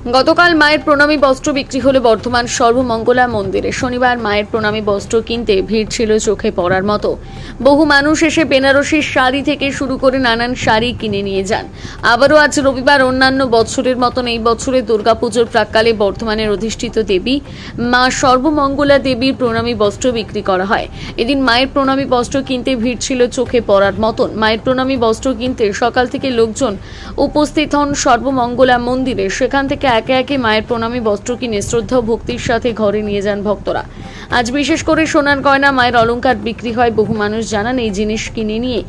গতকাল মায়ের প্রণামী বস্ত্র বিক্রি হলো বর্ধমান সর্বমঙ্গলা মন্দিরে। শনিবার মায়ের প্রণামী বস্ত্র কিনতে ভিড় ছিল চোখে পড়ার মতো। বহু মানুষ এসে বেনারসির শাড়ি থেকে শুরু করে নানান শাড়ি কিনে নিয়ে যান। আবারও আজ রবিবার অন্যান্য বছরের মতন এই বছরে দুর্গাপুজোর প্রাক্কালে বর্ধমানের অধিষ্ঠিত দেবী মা সর্বমঙ্গলা দেবীর প্রণামী বস্ত্র বিক্রি করা হয়। এদিন মায়ের প্রণামী বস্ত্র কিনতে ভিড় ছিল চোখে পড়ার মতন। মায়ের প্রণামী বস্ত্র কিনতে সকাল থেকে লোকজন উপস্থিত হন সর্বমঙ্গলা মন্দিরে। সেখান থেকে একে একে মায়ের প্রণামী বস্ত্র কিনে শ্রদ্ধা ও ভক্তির সাথে ঘরে নিয়ে যান ভক্তরা। আজ বিশেষ করে সোনার গয়না, মায়ের অলংকার বিক্রি হয়। বহু মানুষ জানান এই জিনিস কিনে নিয়ে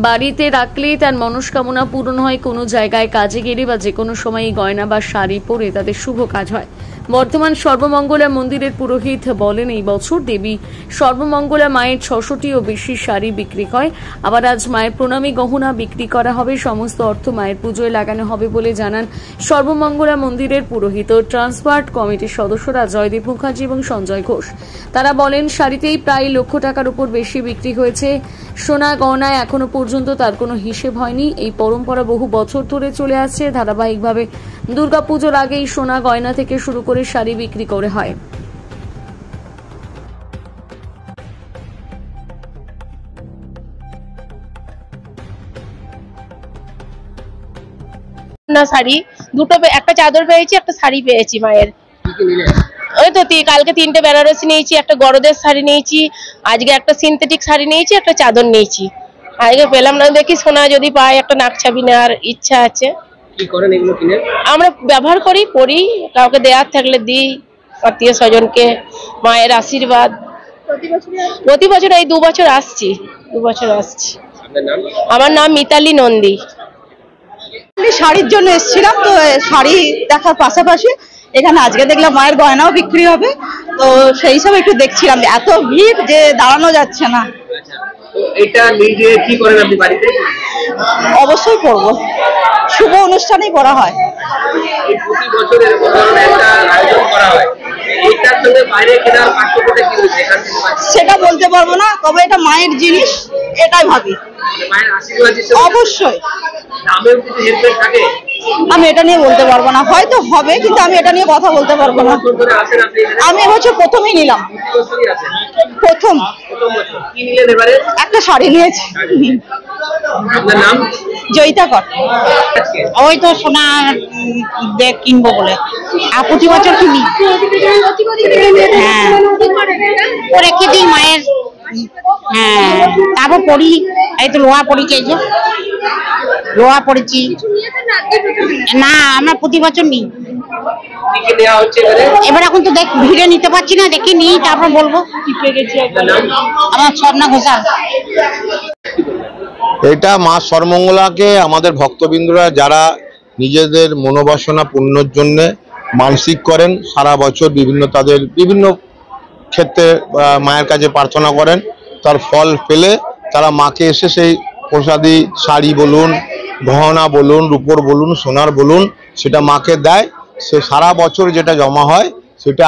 বাড়িতে রাখলে তার মনস্কামনা পূরণ হয়। কোনো জায়গায় কাজে গেলে বা যে কোনো সময় এই গয়না বা শাড়ি পরে তাদের শুভ কাজ হয়। বর্ধমান সর্বমঙ্গলা মন্দিরের পুরোহিত বলেন, এই বছর দেবী সর্বমঙ্গলা মায়ের 600টিও বেশি শাড়ি বিক্রি হয়। আবার আজ মায়ের প্রণামী গহনা বিক্রি করা হবে। সমস্ত অর্থ মায়ের পুজোয় লাগানো হবে বলে জানান সর্বমঙ্গলা মন্দিরের পুরোহিত ও ট্রান্সফার্ট কমিটির সদস্যরা জয়দীপ মুখার্জি এবং সঞ্জয় ঘোষ। তারা বলেন, শাড়িতেই প্রায় লক্ষ টাকার উপর বেশি বিক্রি হয়েছে। সোনা গয়নায় এখনো পর্যন্ত তার কোনো হিসেব হয়নি। এই পরম্পরা বহু বছর ধরে চলে আসছে। ধারাবাহিকভাবে দুর্গাপুজোর আগেই সোনা গয়না থেকে শুরু করে শাড়ি বিক্রি করে হয়। না শাড়ি দুটো, একটা চাদর পেয়েছি, একটা শাড়ি পেয়েছি মায়ের। ওই তো কালকে 3টে বেনারসি নিয়েছি, একটা গরদের শাড়ি নিয়েছি, আজকে একটা সিনথেটিক শাড়ি নিয়েছি, একটা চাদর নিয়েছি। আজকে পেলাম না, দেখি সোনা যদি পাই একটা নাকছাবি নেওয়ার ইচ্ছা আছে। কি করেন এগুলো কিনে? আমরা ব্যবহার করি, পরি, কাউকে দেওয়ার থাকলে দিই, আত্মীয় স্বজনকে। মায়ের আশীর্বাদ প্রতি বছর, এই 2 বছর আসছি, 2 বছর আসছি। আমার নাম মিতালি নন্দী। শাড়ির জন্য এসেছিলাম, তো শাড়ি দেখার পাশাপাশি এখানে আজকে দেখলাম মায়ের গয়নাও বিক্রি হবে, তো সেই হিসাবে একটু দেখছিলাম। এত ভিড় যে দাঁড়ানো যাচ্ছে না। এটা নিজে কি করেন আপনি বাড়িতে? অবশ্যই করব, শুভ অনুষ্ঠানেই করা হয়। প্রতি বছর এরকম ধরনের একটা আয়োজন করা হয়, এটার সঙ্গে বাইরে কেনার পার্থক্যটা কি হচ্ছে? সেটা বলতে পারবো না, তবে এটা মায়ের জিনিস, এটাই ভাবি। মায়ের আশীর্বাদ অবশ্যই। দামেও কিছু হেরফের থাকে? আমি এটা নিয়ে বলতে পারবো না, হয়তো হবে, কিন্তু আমি এটা নিয়ে কথা বলতে পারবো না। আমি এবছর প্রথমই নিলাম, প্রথম বছর। কি নিলেন এবারে? একটা শাড়ি নিয়েছি। আপনার নাম? জয়িতা কর। ওই তো সোনা কিনবো বলে, আর প্রতি বছর কিনি। হ্যাঁ, রেখে দিই মায়ের। হ্যাঁ, তারপর পড়ি। এই তো লোহা পড়ি, এই যে লোহা পড়েছি। না, আমরা প্রতি বছর নিই। এবার এখন তো দেখ ভিড়ে নিতে পারছি না, দেখি নিই, তারপর বলবো। আমার স্বর্ণা ঘোষাল। এটা মা সর্বমঙ্গলাকে আমাদের ভক্তবৃন্দরা যারা নিজেদের মনোবাসনা পূর্ণর জন্য মানসিক করেন, সারা বছর তাদের বিভিন্ন ক্ষেত্রে মায়ের কাছে প্রার্থনা করেন, তার ফল পেলে তারা মাকে এসে সেই প্রসাদী শাড়ি বলুন, গহনা বলুন, রূপোর বলুন, সোনার বলুন, সেটা মাকে দেয়। সে সারা বছর যেটা জমা হয় সেটা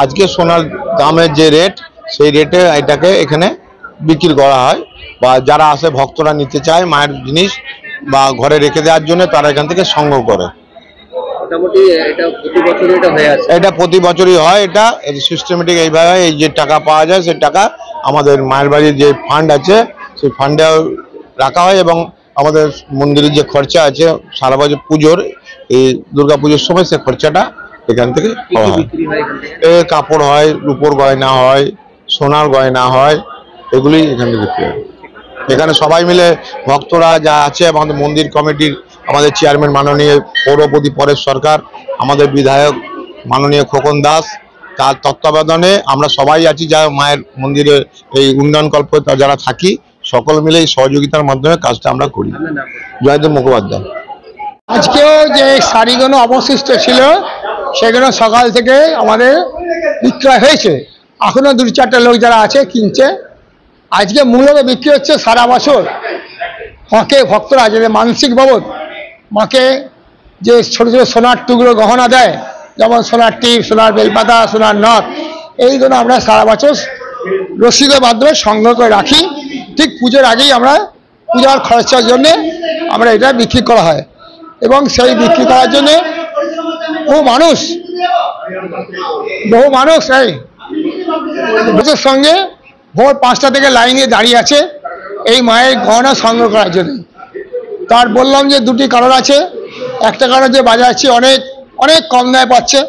আজকে সোনার দামের যে রেট, সেই রেটে এটাকে এখানে বিক্রি করা হয়। বা যারা আসে ভক্তরা নিতে চায় মায়ের জিনিস বা ঘরে রেখে দেওয়ার জন্য, তারা এখান থেকে সংগ্রহ করে। এটা প্রতি বছরই হয়। এটা সিস্টেমেটিক এইভাবে এই যে টাকা পাওয়া যায়, সেই টাকা আমাদের মায়ের বাড়ির যে ফান্ড আছে সেই ফান্ডে রাখা হয়, এবং আমাদের মন্দিরের যে খরচা আছে সারা বছর পুজোর, এই দুর্গা পুজোর সময় সে খরচাটা এখান থেকে পাওয়া হয়। কাপড় হয়, রূপোর গয়না হয়, সোনার গয়না হয়, এগুলি এখানে বিক্রি হয়। এখানে সবাই মিলে ভক্তরা যা আছে, আমাদের মন্দির কমিটির আমাদের চেয়ারম্যান মাননীয় পৌরপতি পরেশ সরকার, আমাদের বিধায়ক মাননীয় খোকন দাস, তার তত্ত্বাবধানে আমরা সবাই আছি, যা মায়ের মন্দিরের এই উন্নয়নকল্প যারা থাকি, সকল মিলে এই সহযোগিতার মাধ্যমে কাজটা আমরা করি। জয়দেব মুখোপাধ্যায়। আজকেও যে শাড়িগুলো অবশিষ্ট ছিল সেগুলো সকাল থেকে আমাদের বিক্রয় হয়েছে। এখনো 2-4টা লোক যারা আছে কিনছে। আজকে মূলত বিক্রি হচ্ছে সারা বছর মাকে ভক্তরা যে মানসিক বাবদ মাকে যে ছোট ছোট সোনার টুকরো গহনা দেয়, যেমন সোনার টিপ, সোনার বেলপাতা, সোনার নথ, এইগুলো আমরা সারা বছর রসিদের মাধ্যমে সংগ্রহ করে রাখি। ঠিক পুজোর আগেই আমরা পূজার খরচার জন্য আমরা এটা বিক্রি করা হয়, এবং সেই বিক্রি করার জন্য বহু মানুষ এই বছর সঙ্গে ভোর 5টা থেকে লাইনে দাঁড়িয়ে আছে এই মায়ের গহনা সংগ্রহ করার জন্য। তার বললাম যে দুটি কারণ আছে, একটা কারণ যে বাজারে অনেক অনেক কম দামে পাচ্ছে,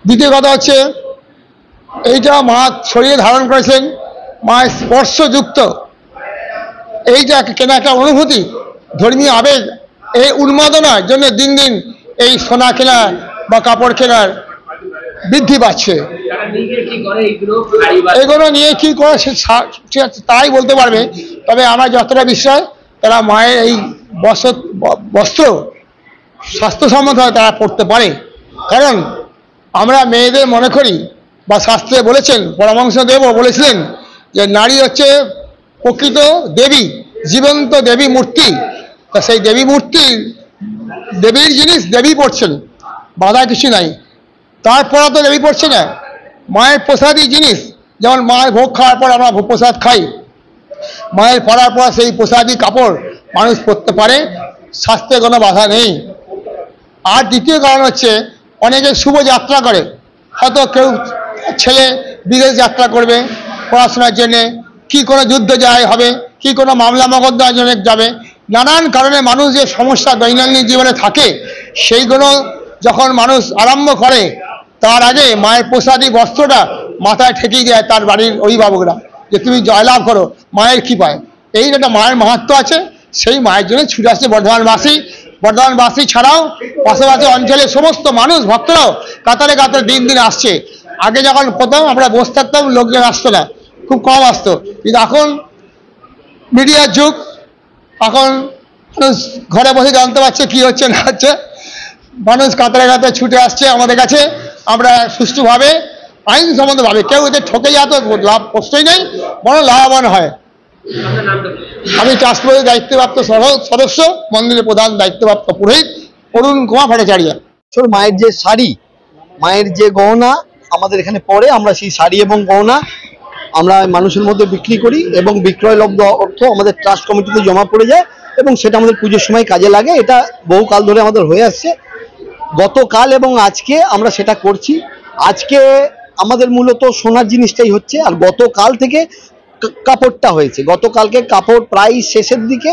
দ্বিতীয় কথা হচ্ছে এইটা মা শরীরে ধারণ করেছেন, মায়ের স্পর্শযুক্ত এইটা কেনা একটা অনুভূতি, ধর্মীয় আবেগ, এই উন্মাদনার জন্য দিন দিন এই সোনা কেনা বা কাপড় কেনার বৃদ্ধি পাচ্ছে। এগুলো নিয়ে কি করে সে তাই বলতে পারবে, তবে আমার যতটা বিশ্বাস তারা মায়ের এই বস্ত্র স্বাস্থ্যসম্মত হয় তারা পড়তে পারে। কারণ আমরা মেয়েদের মনে করি বা শাস্ত্রে বলেছেন, পরমহংস দেব বলেছিলেন যে নারী হচ্ছে প্রকৃত দেবী, জীবন্ত দেবী মূর্তি। তা সেই দেবী মূর্তি, দেবীর জিনিস দেবী পড়ছেন, বাধা কিছু নাই। তারপরে তো দেবী পড়ছে না, মায়ের প্রসাদী জিনিস, যেমন মায়ের ভোগ খাওয়ার পর আমরা প্রসাদ খাই, মায়ের পড়ার পর সেই প্রসাদী কাপড় মানুষ পরতে পারে, স্বাস্থ্যে কোনো বাধা নেই। আর দ্বিতীয় কারণ হচ্ছে অনেকে শুভ যাত্রা করে, হয়তো কেউ ছেলে বিদেশ যাত্রা করবে পড়াশোনার জন্যে, কি কোনো যুদ্ধ যায় হবে, কি কোনো মামলা মকদ্দমার জন্য যাবে, নানান কারণে মানুষ যে সমস্যা দৈনন্দিন জীবনে থাকে সেইগুলো যখন মানুষ আরম্ভ করে তার আগে মায়ের প্রসাদী বস্ত্রটা মাথায় ঠেকিয়ে দেয় তার বাড়ির অভিভাবকরা যে তুমি জয়লাভ করো মায়ের কৃপায়। এই একটা মায়ের মাহাত্ম্য আছে, সেই মায়ের জন্য ছুটে আসছে বর্ধমানবাসী ছাড়াও পাশাপাশি অঞ্চলের সমস্ত মানুষ ভক্তরাও কাতারে কাতারে দিন দিন আসছে। আগে যখন প্রথম আমরা বসে থাকতাম লোকজন আসতো না, খুব কম আসতো, কিন্তু এখন মিডিয়ার যুগ, এখন মানুষ ঘরে বসে জানতে পারছে কি হচ্ছে না হচ্ছে, মানুষ কাতারে কাতারে ছুটে আসছে আমাদের কাছে। আমরা সুষ্ঠুভাবে আইনসম্মতভাবে, কেউ এতে ঠকে যাওয়া তো লাভ প্রশ্নই নেই, বড় লাভবান হয়। আমি ট্রাস্ট বোর্ডের দায়িত্বপ্রাপ্ত সদস্য, মন্দিরের প্রধান দায়িত্বপ্রাপ্ত পুরোহিত অরুণ কুমার ভট্টাচার্য। মায়ের যে শাড়ি, মায়ের যে গহনা আমাদের এখানে পড়ে, আমরা সেই শাড়ি এবং গহনা আমরা মানুষের মধ্যে বিক্রি করি এবং বিক্রয়লব্ধ অর্থ আমাদের ট্রাস্ট কমিটিতে জমা পড়ে যায় এবং সেটা আমাদের পুজোর সময় কাজে লাগে। এটা বহুকাল ধরে আমাদের হয়ে আসছে, গতকাল এবং আজকে আমরা সেটা করছি। আজকে আমাদের মূলত সোনার জিনিসটাই হচ্ছে, আর গতকাল থেকে কাপড়টা হয়েছে। গতকালকে কাপড় প্রায় শেষের দিকে,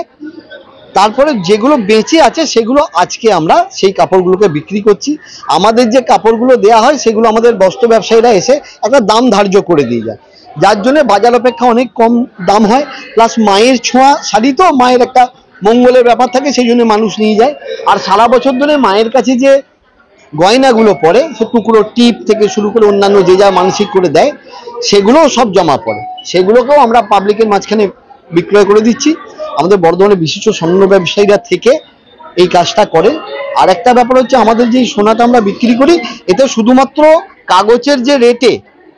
তারপরে যেগুলো বেঁচে আছে সেগুলো আজকে আমরা সেই কাপড়গুলোকে বিক্রি করছি। আমাদের যে কাপড়গুলো দেয়া হয় সেগুলো আমাদের বস্ত্র ব্যবসায়ীরা এসে একটা দাম ধার্য করে দিয়ে যায়, যার জন্য বাজার অপেক্ষা অনেক কম দাম হয়। প্লাস মায়ের ছোঁয়া শাড়ি তো মায়ের একটা মঙ্গলের ব্যাপার থাকে, সেই জন্য মানুষ নিয়ে যায়। আর সারা বছর ধরে মায়ের কাছে যে গয়নাগুলো পড়ে, সে টুকরো টিপ থেকে শুরু করে অন্যান্য যে যা মানসিক করে দেয় সেগুলোও সব জমা পড়ে, সেগুলোকেও আমরা পাবলিকের মাঝখানে বিক্রয় করে দিচ্ছি। আমাদের বর্ধমানের বিশিষ্ট স্বর্ণ ব্যবসায়ীরা থেকে এই কাজটা করে। আর একটা ব্যাপার হচ্ছে, আমাদের যে সোনাটা আমরা বিক্রি করি এতে শুধুমাত্র কাগজের যে রেটে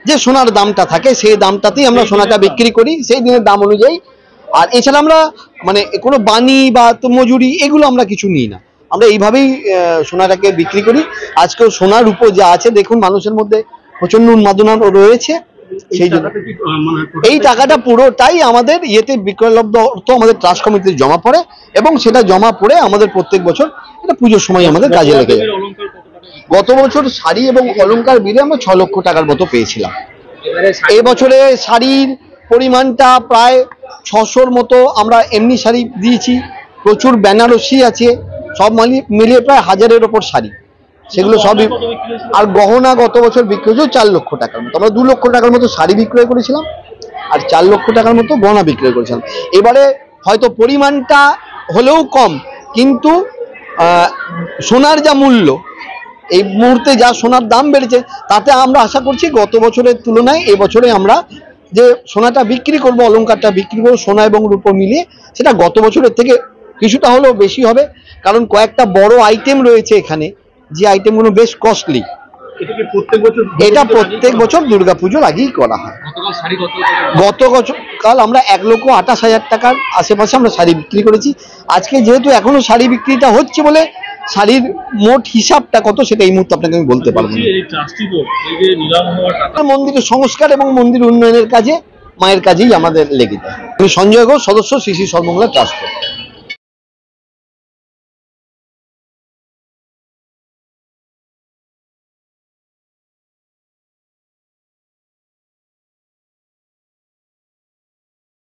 যে সোনার দামটা থাকে সেই দামটাতেই আমরা সোনাটা বিক্রি করি, সেই দিনের দাম অনুযায়ী। আর এছাড়া আমরা মানে কোনো বানি বা মজুরি এগুলো আমরা কিছু নিই না, আমরা এইভাবেই সোনাটাকে বিক্রি করি। আজকেও সোনার উপর যা আছে দেখুন, মানুষের মধ্যে প্রচন্ড উন্মাদনা রয়েছে, সেই জন্য এই টাকাটা পুরোটাই আমাদের ইয়েতে বিক্রয়লব্ধ অর্থ আমাদের ট্রাস্ট কমিটিতে জমা পড়ে এবং সেটা জমা পড়ে আমাদের প্রত্যেক বছর এটা পুজোর সময় আমাদের কাজে লেগে যায়। গত বছর শাড়ি এবং অলংকার মিলে আমরা 6 লক্ষ টাকার মতো পেয়েছিলাম। এই বছরে শাড়ির পরিমাণটা প্রায় 600-র মতো আমরা এমনি শাড়ি দিয়েছি, প্রচুর বেনারসি আছে, সব মিলিয়ে প্রায় 1000-এর ওপর শাড়ি, সেগুলো সবই। আর গহনা গত বছর বিক্রি হয়েছিল 4 লক্ষ টাকার মতো। আমরা 2 লক্ষ টাকার মতো শাড়ি বিক্রয় করেছিলাম আর 4 লক্ষ টাকার মতো গহনা বিক্রয় করেছিলাম। এবারে হয়তো পরিমাণটা হলেও কম, কিন্তু সোনার যা মূল্য, এই মুহূর্তে যা সোনার দাম বেড়েছে তাতে আমরা আশা করছি গত বছরের তুলনায় এবছরে আমরা যে সোনাটা বিক্রি করব, অলংকারটা বিক্রি করবো সোনা এবং রূপো মিলিয়ে, সেটা গত বছরের থেকে কিছুটা হলেও বেশি হবে। কারণ কয়েকটা বড় আইটেম রয়েছে এখানে, যে আইটেমগুলো বেশ কস্টলি। এটা প্রত্যেক বছর দুর্গাপুজোর আগেই করা হয়। গতকাল আমরা 1,28,000 টাকার আশেপাশে আমরা শাড়ি বিক্রি করেছি। আজকে যেহেতু এখনো শাড়ি বিক্রিটা হচ্ছে বলে শাড়ির মোট হিসাবটা কত সেটা এই মুহূর্তে আপনাকে আমি বলতে পারবো না। মন্দিরের সংস্কার এবং মন্দির উন্নয়নের কাজে মায়ের কাজেই আমাদের লেগে যায়। আমি সঞ্জয় ঘোষ, সদস্য শ্রী শ্রী সর্বমঙ্গলা ট্রাস্ট।